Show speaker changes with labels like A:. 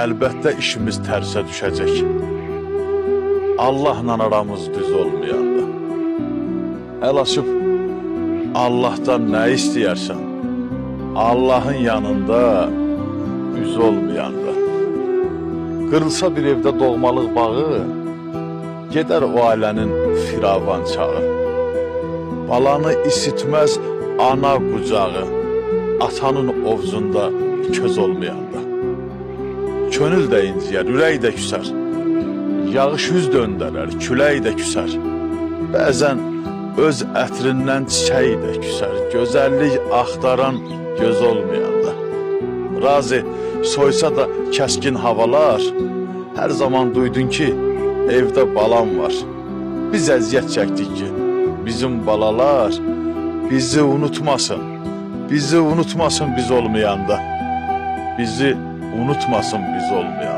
A: əlbəttə işimiz tərsə düşəcək. Allahla aramız düz olmayanda. Əl açıb Allahdan nə istəyərsən, Allahın yanında üz olmayanda. Qırılsa bir evdə doğmalıq bağı, gedər o ailənin firavan çağı. Balanı isitməz ana qucağı, atanın ovcunda köz olmayanda. Könül də inciyər, ürək də küsər, yağış yüz döndərər, külək də küsər. Bəzən öz ətrindən çiçək də küsər, gözəllik axtaran göz olmayanda. Razi soysa da kəskin havalar, hər zaman duydun ki, evdə balam var. Biz əziyyət çəkdik ki, bizim balalar bizi unutmasın, bizi unutmasın biz olmayanda. Bizi unutmasın biz olmayanda.